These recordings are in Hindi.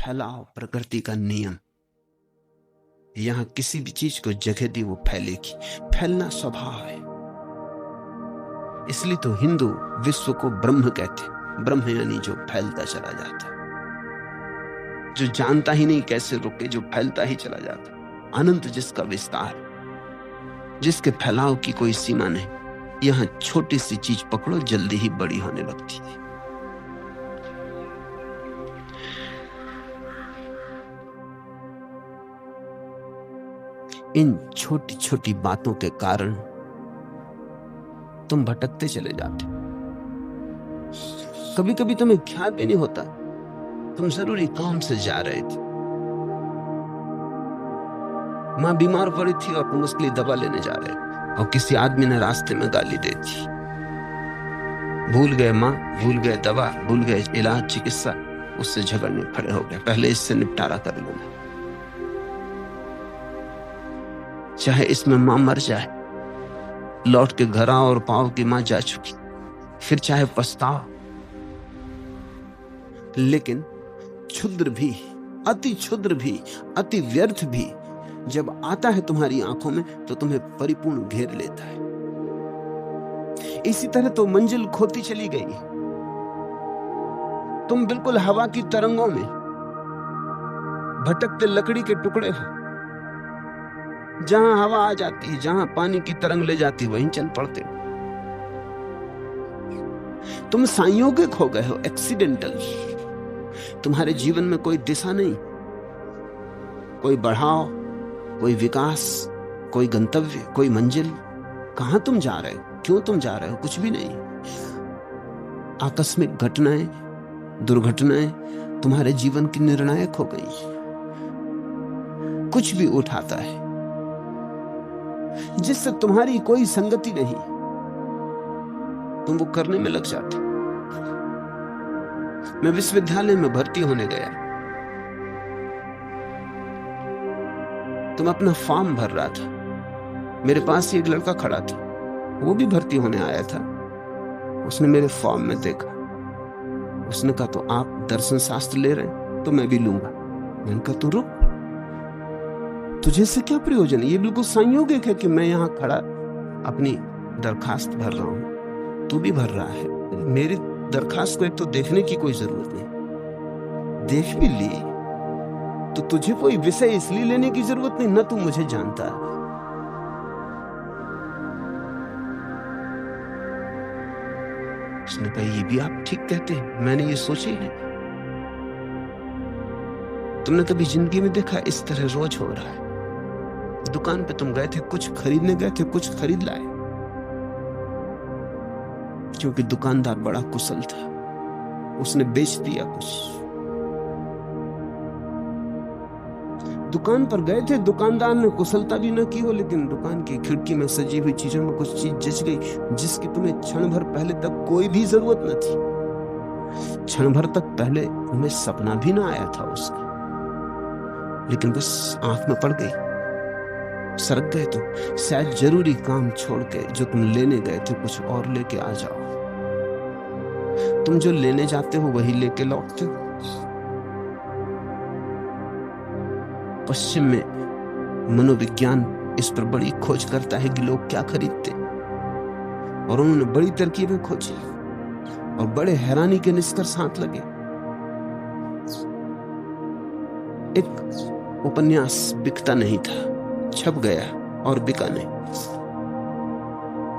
फैलाव प्रकृति का नियम। यहां किसी भी चीज को जगह दी वो फैलेगी। फैलना स्वभाव है। इसलिए तो हिंदू विश्व को ब्रह्म कहते। ब्रह्म यानी जो फैलता चला जाता है, जो जानता ही नहीं कैसे रुके, जो फैलता ही चला जाता है। अनंत जिसका विस्तार, जिसके फैलाव की कोई सीमा नहीं। यहां छोटी सी चीज पकड़ो, जल्दी ही बड़ी होने लगती है। इन छोटी छोटी बातों के कारण तुम भटकते चले जाते। कभी कभी तुम्हें ख्याल भी नहीं होता तुम जरूरी काम से जा रहे थे। मां बीमार पड़ी थी और तुम उसके लिए दवा लेने जा रहे थे, और किसी आदमी ने रास्ते में गाली दे दी। भूल गए मां, भूल गए दवा, भूल गए इलाज, चिकित्सा। उससे झगड़ने खड़े हो गए। पहले इससे निपटारा कर लूंगा, चाहे इसमें मां मर जाए। लौट के घर आओ और पाओ कि मां जा चुकी, फिर चाहे पछताओ। लेकिन क्षुद्र भी, अति क्षुद्र भी, अति व्यर्थ भी जब आता है तुम्हारी आंखों में तो तुम्हें परिपूर्ण घेर लेता है। इसी तरह तो मंजिल खोती चली गई। तुम बिल्कुल हवा की तरंगों में भटकते लकड़ी के टुकड़े हो। जहां हवा आ जाती है, जहां पानी की तरंग ले जाती, वहीं चल पड़ते हो। तुम संयोगिक हो गए हो, एक्सीडेंटल। तुम्हारे जीवन में कोई दिशा नहीं, कोई बढ़ाव, कोई विकास, कोई गंतव्य, कोई मंजिल। कहां तुम जा रहे हो, क्यों तुम जा रहे हो, कुछ भी नहीं। आकस्मिक घटनाएं, दुर्घटनाएं तुम्हारे जीवन की निर्णायक हो गई। कुछ भी उठाता है जिससे तुम्हारी कोई संगति नहीं, तुम वो करने में लग जाते। मैं विश्वविद्यालय में भर्ती होने गया। तुम अपना फॉर्म भर रहा था, मेरे पास ही एक लड़का खड़ा था, वो भी भर्ती होने आया था। उसने मेरे फॉर्म में देखा, उसने कहा तो आप दर्शन शास्त्र ले रहे हैं तो मैं भी लूंगा। मैंने कहा तू रुक, तुझे से क्या प्रयोजन है। ये बिल्कुल संयोगिक है कि मैं यहां खड़ा अपनी दरखास्त भर रहा हूं, तू भी भर रहा है। मेरी दरखास्त को एक तो देखने की कोई जरूरत नहीं, देख भी ली तो तुझे कोई विषय इसलिए लेने की जरूरत नहीं, न तू मुझे जानता है। उसने कहा ये भी आप ठीक कहते हैं, मैंने ये सोचा ही नहीं। तुमने कभी जिंदगी में देखा इस तरह रोज हो रहा है। दुकान पे तुम गए थे, कुछ खरीदने गए थे, कुछ खरीद लाए, क्योंकि दुकानदार बड़ा कुशल था, उसने बेच दिया कुछ। दुकान पर गए थे, दुकानदार ने कुशलता भी न की हो, लेकिन दुकान की खिड़की में सजी हुई चीजों में कुछ चीज जच गई जिसकी तुम्हें क्षण भर पहले तक कोई भी जरूरत न थी। क्षण भर तक पहले तुम्हें सपना भी ना आया था उसका, लेकिन बस आंख में पड़ गई, सरक गए। तो शायद जरूरी काम छोड़ के जो तुम लेने गए थे कुछ और लेके आ जाओ। तुम जो लेने जाते हो वही लेके लौटते हो। पश्चिम में मनोविज्ञान इस पर बड़ी खोज करता है कि लोग क्या खरीदते, और उन्होंने बड़ी तरकीबें खोजी और बड़े हैरानी के निष्कर्ष हाथ लगे। एक उपन्यास बिकता नहीं था, छप गया और बिका नहीं।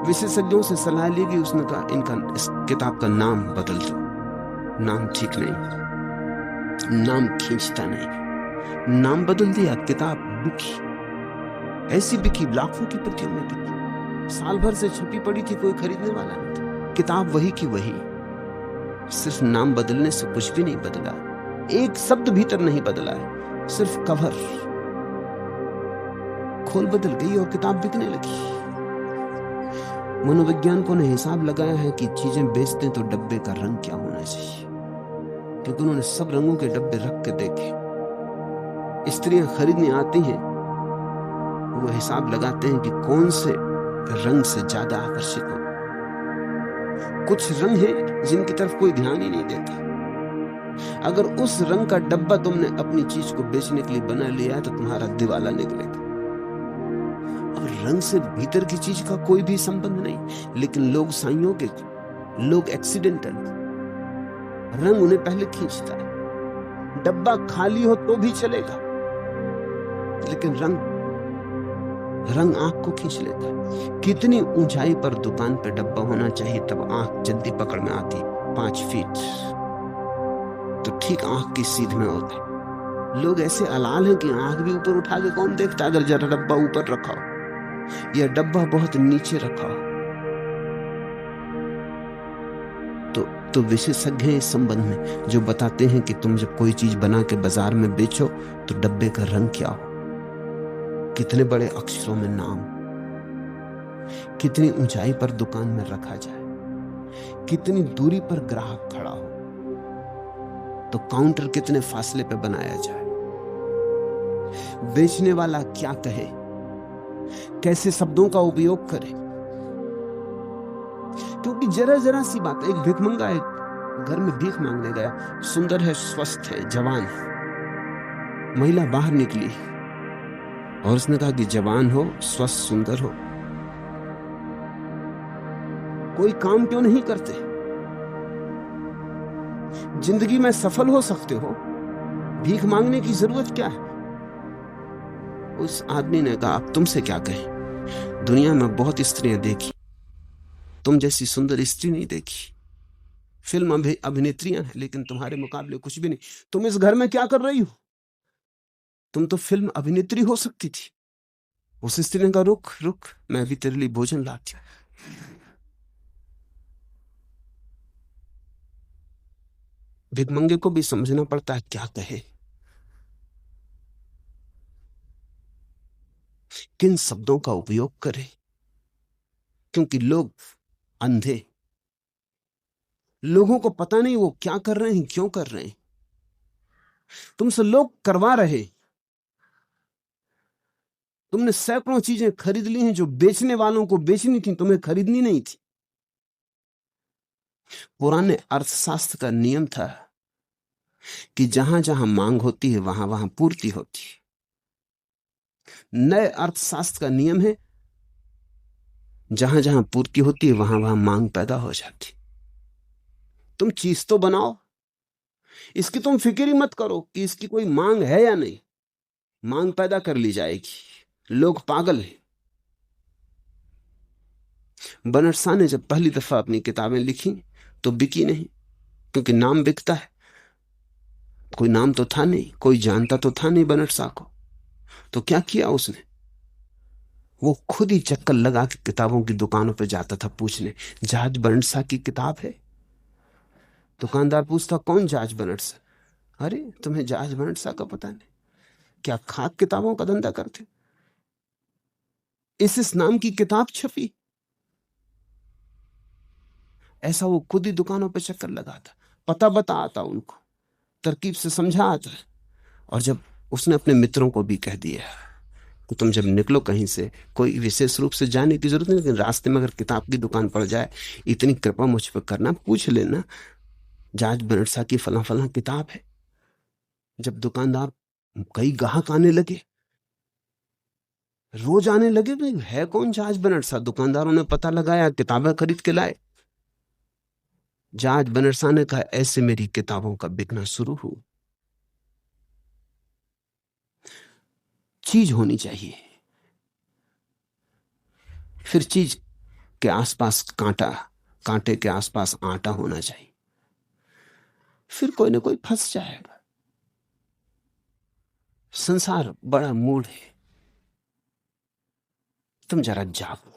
विशेषज्ञों से सलाह ली गई, उसने कहा इस किताब का नाम बदल दो, नाम ठीक नहीं, नाम खींचता नहीं। नाम बदल दिया, किताब बिकी, ऐसी बिकी, लाखों की प्रतियों में बिकी। साल भर से छपी पड़ी थी, कोई खरीदने वाला नहीं था। किताब वही की वही, सिर्फ नाम बदलने से कुछ भी नहीं बदला, एक शब्द भीतर नहीं बदला है, सिर्फ कवर खोल बदल गई और किताब बिकने लगी। मनोवैज्ञानिकों ने हिसाब लगाया है कि चीजें बेचते तो डब्बे का रंग क्या होना चाहिए, क्योंकि उन्होंने सब रंगों के डब्बे रख के देखे। स्त्रियां खरीदने आती हैं, वो हिसाब लगाते हैं कि कौन से रंग से ज्यादा आकर्षित हो। कुछ रंग हैं जिनकी तरफ कोई ध्यान ही नहीं देता, अगर उस रंग का डब्बा तुमने अपनी चीज को बेचने के लिए बना लिया है तो तुम्हारा दिवाला निकलेगा। अब रंग से भीतर की चीज का कोई भी संबंध नहीं, लेकिन लोग संयोगिक, लोग एक्सीडेंटल, रंग उन्हें पहले खींचता है। डब्बा खाली हो तो भी चलेगा, लेकिन रंग आंख को खींच लेता है। कितनी ऊंचाई पर दुकान पे डब्बा होना चाहिए तब आंख जल्दी पकड़ में आती? 5 फीट, तो ठीक आंख की सीध में होते। लोग ऐसे अलाल हैं कि आंख भी ऊपर उठा के कौन देखता अगर जरा डब्बा ऊपर रखा हो या डब्बा बहुत नीचे रखा हो। तो विशेषज्ञ हैं इस संबंध में जो बताते हैं कि तुम जब कोई चीज बना के बाजार में बेचो तो डब्बे का रंग क्या हो, कितने बड़े अक्षरों में नाम, कितनी ऊंचाई पर दुकान में रखा जाए, कितनी दूरी पर ग्राहक खड़ा हो, तो काउंटर कितने फासले पे बनाया जाए, बेचने वाला क्या कहे, कैसे शब्दों का उपयोग करे। क्योंकि जरा जरा सी बात, एक भिखमंगा एक घर में भीख मांगने गया, सुंदर है, स्वस्थ है, जवान। महिला बाहर निकली और उसने कहा कि जवान हो, स्वस्थ, सुंदर हो, कोई काम क्यों नहीं करते? जिंदगी में सफल हो सकते हो, भीख मांगने की जरूरत क्या है? उस आदमी ने कहा, अब तुमसे क्या कहें, दुनिया में बहुत स्त्रियां देखी, तुम जैसी सुंदर स्त्री नहीं देखी। फिल्म अभिनेत्रियां हैं, लेकिन तुम्हारे मुकाबले कुछ भी नहीं। तुम इस घर में क्या कर रही हो? तुम तो फिल्म अभिनेत्री हो सकती थी। उस स्त्री ने कहा, रुक रुक, मैं अभी तेरे लिए भोजन लाती हूं। भिखमंगे को भी समझना पड़ता है क्या कहे, किन शब्दों का उपयोग करे, क्योंकि लोग अंधे, लोगों को पता नहीं वो क्या कर रहे हैं, क्यों कर रहे हैं। तुमसे लोग करवा रहे, तुमने सैकड़ों चीजें खरीद ली हैं जो बेचने वालों को बेचनी थी, तुम्हें खरीदनी नहीं थी। पुराने अर्थशास्त्र का नियम था कि जहां जहां मांग होती है वहां वहां पूर्ति होती है। नए अर्थशास्त्र का नियम है, जहां जहां पूर्ति होती है वहां वहां मांग पैदा हो जाती। तुम चीज तो बनाओ, इसकी तुम फिक्र ही मत करो कि इसकी कोई मांग है या नहीं, मांग पैदा कर ली जाएगी। लोग पागल हैं। बनट शाह ने जब पहली दफा अपनी किताबें लिखी तो बिकी नहीं, क्योंकि नाम बिकता है। कोई नाम तो था नहीं, कोई जानता तो था नहीं बनट शाह को। तो क्या किया उसने? वो खुद ही चक्कर लगा के किताबों की दुकानों पर जाता था पूछने, जहाज बनट शाह की किताब है? दुकानदार पूछता, कौन जहाज बनट शाह? अरे तुम्हें जहाज बनट शाह का पता नहीं? क्या खाक किताबों का धंधा करते? इस नाम की किताब छपी। ऐसा वो खुद ही दुकानों पर चक्कर लगाता, पता बता आता, उनको तरकीब से समझा आता। और जब उसने अपने मित्रों को भी कह दिया कि तुम जब निकलो कहीं से, कोई विशेष रूप से जाने की जरूरत नहीं, लेकिन रास्ते में अगर किताब की दुकान पड़ जाए, इतनी कृपा मुझ पर करना, पूछ लेना जहाज बनट शाह की फला फला किताब है। जब दुकानदार, कई ग्राहक आने लगे, रोज आने लगे, भाई है कौन जहाज बनट शाह? दुकानदारों ने पता लगाया, किताबें खरीद के लाए। जहाज बनट शाह ने कहा, ऐसे मेरी किताबों का बिकना शुरू हुआ। चीज होनी चाहिए, फिर चीज के आसपास कांटा, कांटे के आसपास आटा होना चाहिए, फिर कोई ना कोई फंस जाएगा। संसार बड़ा मूढ़ है, तुम जरा जागो।